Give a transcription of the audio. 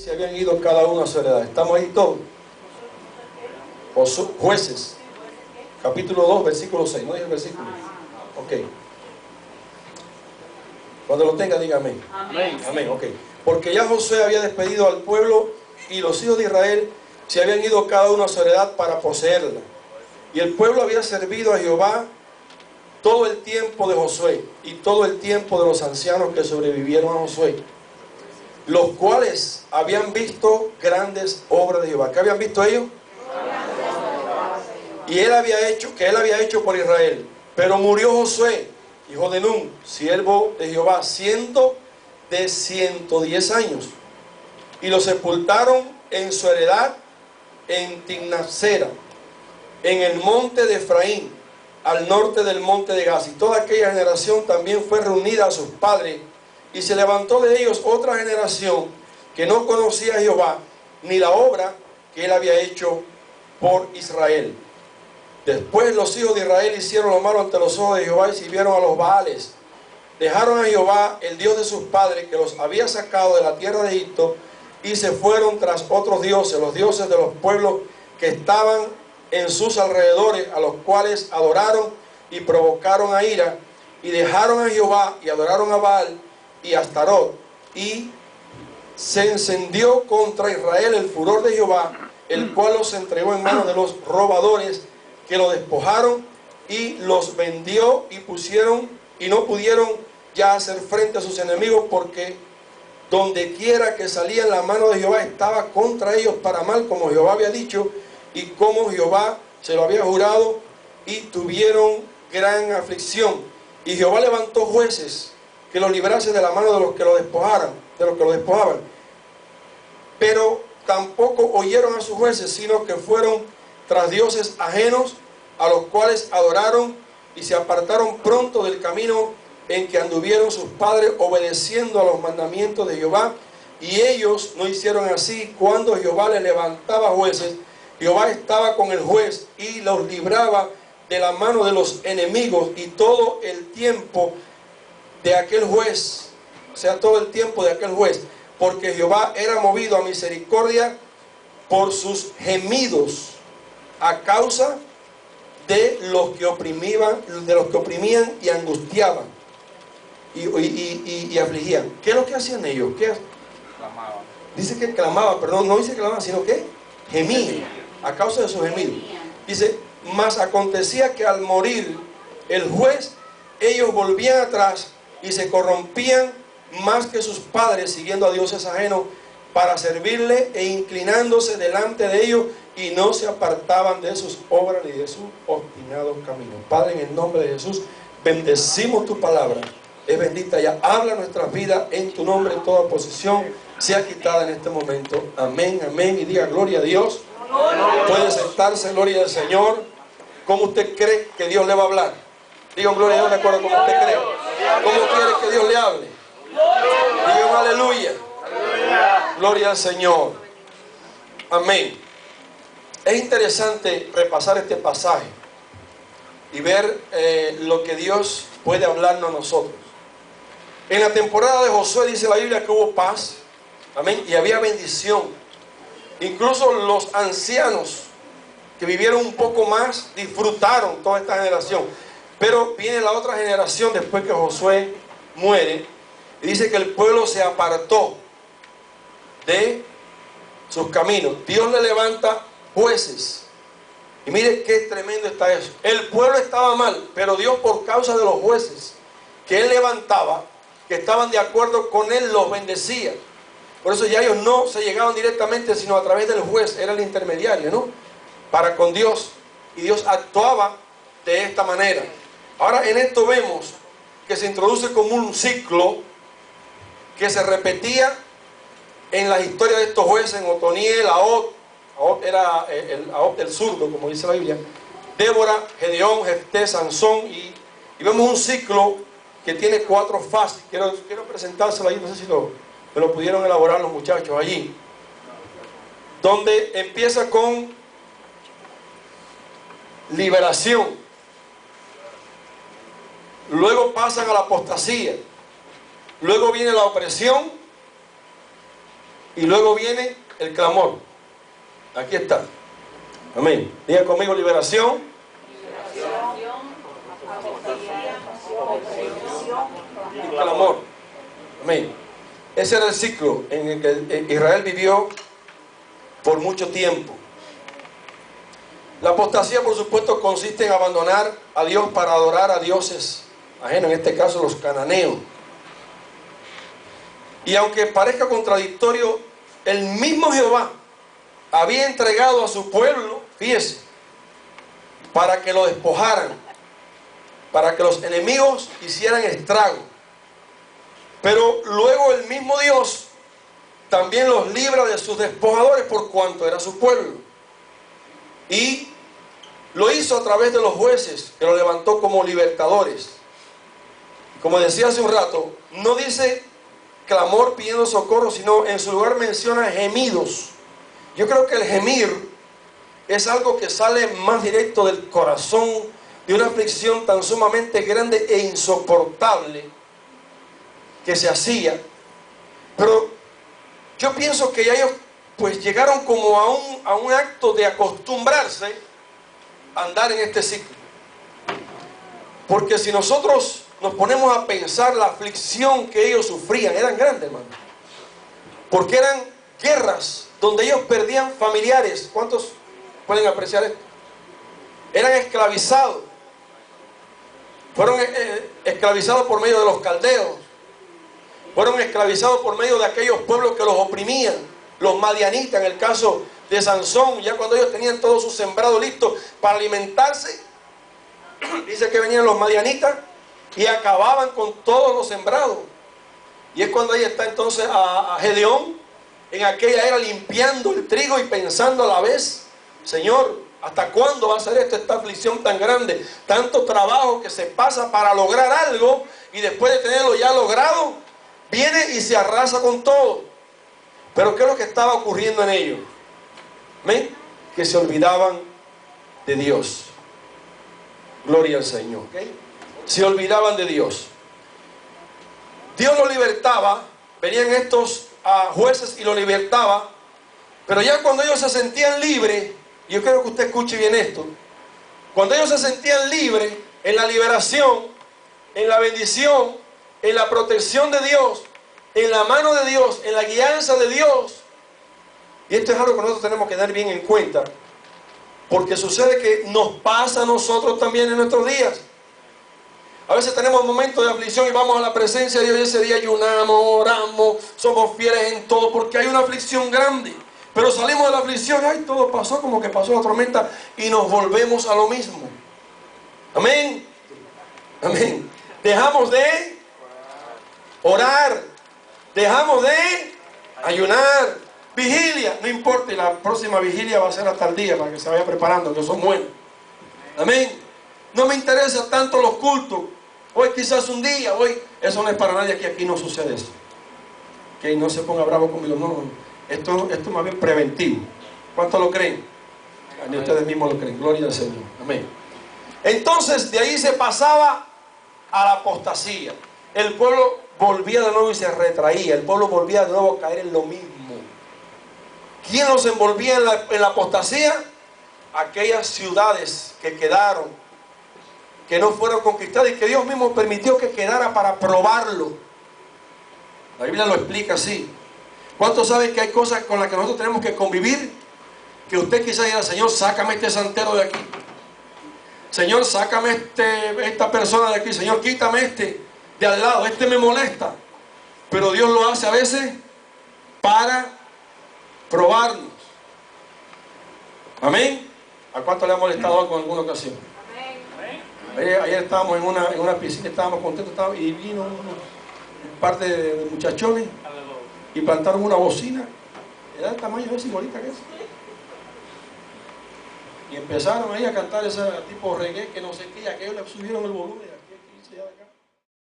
se habían ido cada uno a su heredad. ¿Estamos ahí todos? Jueces, capítulo 2, versículo 6. ¿No dije el versículo? Ok. Cuando lo tenga, dígame. Amén. Amén, ok. Porque ya Josué había despedido al pueblo y los hijos de Israel se habían ido cada uno a su heredad para poseerla. Y el pueblo había servido a Jehová todo el tiempo de Josué y todo el tiempo de los ancianos que sobrevivieron a Josué, los cuales habían visto grandes obras de Jehová. ¿Qué habían visto ellos? Y él había hecho por Israel. Pero murió Josué, hijo de Nun, siervo de Jehová, siendo de 110 años. Y lo sepultaron en su heredad en Timnat-Sera, en el monte de Efraín, al norte del monte de Gaz. Y toda aquella generación también fue reunida a sus padres, y se levantó de ellos otra generación que no conocía a Jehová, ni la obra que él había hecho por Israel. Después los hijos de Israel hicieron lo malo ante los ojos de Jehová y sirvieron a los Baales. Dejaron a Jehová, el Dios de sus padres, que los había sacado de la tierra de Egipto, y se fueron tras otros dioses, los dioses de los pueblos que estaban en sus alrededores, a los cuales adoraron y provocaron a ira, y dejaron a Jehová y adoraron a Baal y a Astarot, y se encendió contra Israel el furor de Jehová, el cual los entregó en manos de los robadores, que lo despojaron y los vendió, y no pudieron ya hacer frente a sus enemigos, porque donde quiera que salía la mano de Jehová estaba contra ellos para mal, como Jehová había dicho y como Jehová se lo había jurado, y tuvieron gran aflicción. Y Jehová levantó jueces que los librasen de la mano de los que lo despojaban. Pero tampoco oyeron a sus jueces, sino que fueron tras dioses ajenos, a los cuales adoraron, y se apartaron pronto del camino en que anduvieron sus padres, obedeciendo a los mandamientos de Jehová. Y ellos no hicieron así. Cuando Jehová les levantaba jueces, Jehová estaba con el juez y los libraba de la mano de los enemigos. Y todo el tiempo de aquel juez, porque Jehová era movido a misericordia por sus gemidos, a causa de los que oprimían y angustiaban y afligían. ¿Qué es lo que hacían ellos? Clamaban. Dice que clamaban, pero no dice que clamaban, sino que gemían, a causa de sus gemidos. Dice, mas acontecía que al morir el juez, ellos volvían atrás y se corrompían más que sus padres, siguiendo a dioses ajenos para servirle e inclinándose delante de ellos, y no se apartaban de sus obras ni de sus obstinados caminos. Padre, en el nombre de Jesús, bendecimos tu palabra. Es bendita ya. Habla nuestras vidas en tu nombre. Toda oposición sea quitada en este momento. Amén, amén. Y diga gloria a Dios. Puede sentarse, gloria al Señor. ¿Cómo usted cree que Dios le va a hablar? Diga gloria a Dios de acuerdo a como usted cree. ¿Cómo quiere que Dios le hable? Diga un aleluya. Gloria al Señor. Amén. Es interesante repasar este pasaje y ver lo que Dios puede hablarnos a nosotros. En la temporada de Josué dice la Biblia que hubo paz, amén, y había bendición. Incluso los ancianos que vivieron un poco más disfrutaron toda esta generación. Pero viene la otra generación después que Josué muere, y dice que el pueblo se apartó de sus caminos. Dios le levanta jueces. Y mire qué tremendo está eso. El pueblo estaba mal, pero Dios, por causa de los jueces que él levantaba, que estaban de acuerdo con él, los bendecía. Por eso ya ellos no se llegaban directamente, sino a través del juez. Era el intermediario, ¿no? Para con Dios. Y Dios actuaba de esta manera. Ahora en esto vemos que se introduce como un ciclo que se repetía en la historia de estos jueces, en Otoniel, Ahod era Ahod el zurdo, como dice la Biblia, Débora, Gedeón, Jefté, Sansón, y vemos un ciclo que tiene 4 fases. Quiero presentárselo ahí, no sé si me lo pudieron elaborar los muchachos allí, donde empieza con liberación, luego pasan a la apostasía, luego viene la opresión, y luego viene el clamor. Aquí está. Amén. Diga conmigo: liberación, y clamor. Amén. Ese era el ciclo en el que Israel vivió por mucho tiempo. La apostasía, por supuesto, consiste en abandonar a Dios para adorar a dioses ajenos, en este caso los cananeos. Y aunque parezca contradictorio, el mismo Jehová había entregado a su pueblo, fíjese, para que lo despojaran, para que los enemigos hicieran estrago. Pero luego el mismo Dios también los libra de sus despojadores por cuanto era su pueblo. Y lo hizo a través de los jueces, que lo levantó como libertadores. Como decía hace un rato, no dice clamor pidiendo socorro, sino en su lugar menciona gemidos. Yo creo que el gemir es algo que sale más directo del corazón, de una aflicción tan sumamente grande e insoportable que se hacía. Pero yo pienso que ya ellos pues llegaron como a un acto de acostumbrarse a andar en este ciclo. Porque si nosotros nos ponemos a pensar, la aflicción que ellos sufrían eran grandes, hermano. Porque eran guerras donde ellos perdían familiares. ¿Cuántos pueden apreciar esto? Eran esclavizados. Fueron esclavizados por medio de los caldeos. Fueron esclavizados por medio de aquellos pueblos que los oprimían. Los madianitas, en el caso de Sansón, ya cuando ellos tenían todo su sembrado listo para alimentarse, dice que venían los madianitas y acababan con todos los sembrados. Y es cuando ahí está entonces a Gedeón, en aquella era, limpiando el trigo y pensando a la vez: Señor, ¿hasta cuándo va a ser esta aflicción tan grande? Tanto trabajo que se pasa para lograr algo, y después de tenerlo ya logrado, viene y se arrasa con todo. Pero ¿qué es lo que estaba ocurriendo en ellos? ¿Ven? Que se olvidaban de Dios. Gloria al Señor. ¿Okay? Se olvidaban de Dios. Dios los libertaba. Venían estos jueces y los libertaba. Pero ya cuando ellos se sentían libres, yo quiero que usted escuche bien esto. Cuando ellos se sentían libres, en la liberación, en la bendición, en la protección de Dios, en la mano de Dios, en la guianza de Dios. Y esto es algo que nosotros tenemos que dar bien en cuenta, porque sucede que nos pasa a nosotros también en nuestros días. A veces tenemos momentos de aflicción y vamos a la presencia de Dios, y ese día ayunamos, oramos, somos fieles en todo, porque hay una aflicción grande. Pero salimos de la aflicción, ay, todo pasó como que pasó la tormenta, y nos volvemos a lo mismo. Amén. Amén. Dejamos de orar, dejamos de ayunar. Vigilia, no importa, la próxima vigilia va a ser hasta el día, para que se vaya preparando, que son buenos. Amén. No me interesan tanto los cultos. Hoy quizás un día, hoy, eso no es para nadie, aquí no sucede eso. Que no se ponga bravo conmigo, no. Esto es más bien preventivo. ¿Cuántos lo creen? Ni ustedes mismos lo creen. Gloria al Señor. Amén. Entonces, de ahí se pasaba a la apostasía. El pueblo volvía de nuevo y se retraía. El pueblo volvía de nuevo a caer en lo mismo. ¿Quién los envolvía en la apostasía? Aquellas ciudades que quedaron, que no fueron conquistadas y que Dios mismo permitió que quedara para probarlo. La Biblia lo explica así. ¿Cuántos saben que hay cosas con las que nosotros tenemos que convivir? Que usted quizás diga: Señor, sácame este santero de aquí. Señor, sácame esta persona de aquí. Señor, quítame este de al lado. Este me molesta. Pero Dios lo hace a veces para probarnos. Amén. ¿A cuánto le ha molestado algo en alguna ocasión? Amén. Ayer estábamos en una piscina, estábamos contentos, y vino un par de muchachones y plantaron una bocina. Era del tamaño de esa igualita que es. Y empezaron ahí a cantar ese tipo reggae, que no sé qué, y aquellos le subieron el volumen.